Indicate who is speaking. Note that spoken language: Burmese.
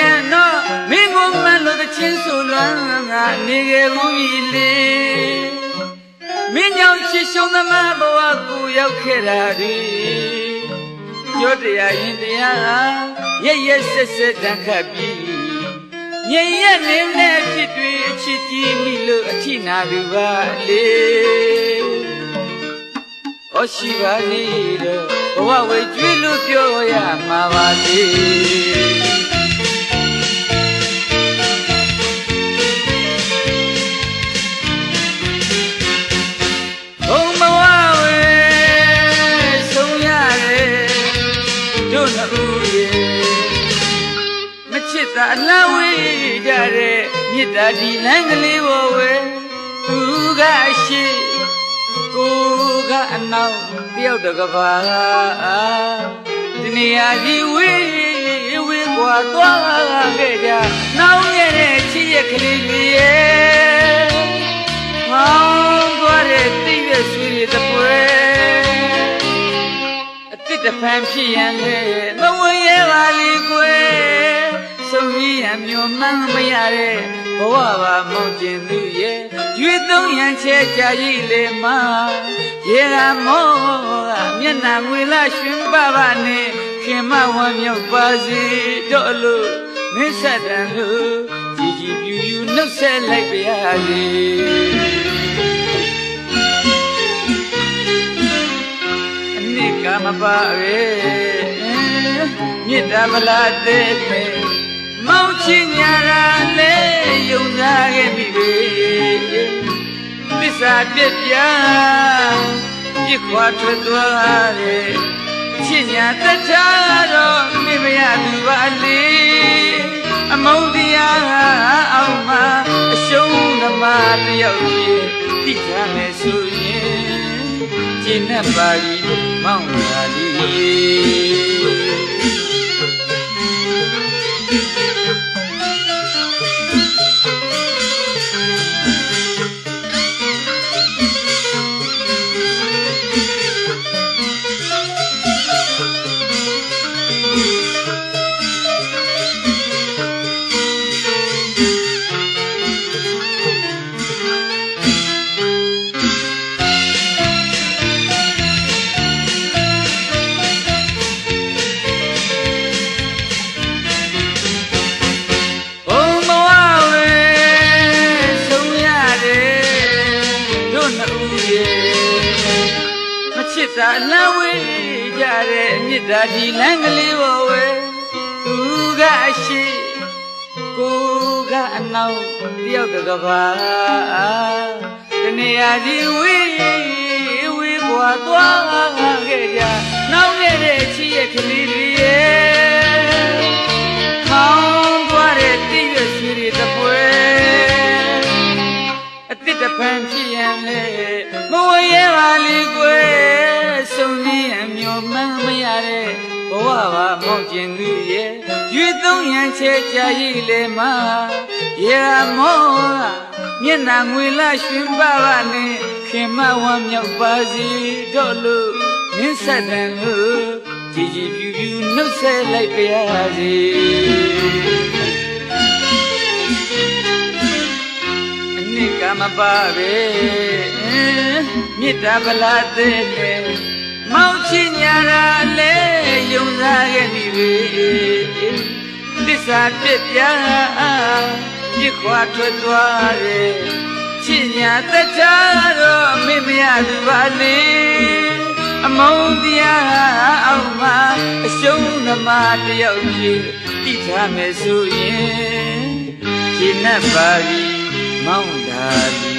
Speaker 1: yan no mingo malo the chin so langa nige ruile min yaw chi shong the ma bawa ku yauk khe da ri yo taya yin taya ye ye set set dan khat pi nyen ye nin ne phit twi a chit ji mi lo a thi na lu ba le o shi ba ni lo bawa we jwi lu pyo ya ma ba le a la we jare mita di lang le wo we tu ga shi ko ga anaw tyaw da ka ba dini ya ji we kwa twa ge ja naw ye ne chi ye kli li ye hong twa de ti ye sui ye ta pwe a tit da phan phit yan le ma won ye ba li kweဆုံးကြီးရမျိုးမှန်းမရတဲ့ဘဝပါမောင်ကျင်သူရဲ့ရွေသုံးရန်ချဲကြရည်လေမရေကမောကမျက်နှာငွေလာရွှင်ပပနဲ့ခင်မဝမ်းမြောက်ပါစေတော့လို့မင်းဆက်တန်လို့ကြည်ကြည်ပြူပြူနှုတ်ဆက်လိုက်ပါရစေအနှစ်ကမပါပဲမြစ်တာမလားတဲ့မောင်ချင်ညာရာလေယုံစားခဲ့ပြီပဲသစ္စာပြည့်ပြားပြစ်ခွာထွက်သွားတယ်ချင်ညာတခြားတော့မိမရသူပါလေအမုန်းတရားအောင်မှာအရှုံးသမားတယောက်ကြီးတိကျမယ်ဆိုရင်ကျင့်တတ်ပါပြီမောင်သာလီa la we jare mita di lang le wo we tu ga shi ko ga anaw tyaw da ka ba tne ya ji we kwa twa ge ja naw ge de chi ye khli li ye khang twa de ti ye swi ri ta pwe a tit da phan phit yan le mo we ye ba li kweဆုံးကြီးအမျိုးမှန်းမရတဲ့ဘဝပါမောင်ကျင်သူရဲ့ရွေသုံးရန်ချဲကြရည်လေမရေမောမျက်နှာငွေလာရွှင်ပပနဲ့ခင်မဝမ်းမြောက်ပါစီတော့လို့မင်းဆက်တန်လို့ကြည်ကြည်ပြူပြူနှုတ်ဆက်လိုက်ပါရစေအနှစ်ကမပါပဲမြစ်တာဗလာတဲ့မောင်ချင်ညာရာလေယုံစားခဲ့ပြီပဲသစ္စာပြည့်ပြားပြစ်ခွာထွက်သွားတယ်ချင်ညာတခြားတော့မေ့မရသူပါလေအမုန်းတရားအောင်မှာအရှုံးသမားတယောက်ကြီးတိထားမယ်ဆိုရင်ရှင်းတ်ပါပြီမောင်သာ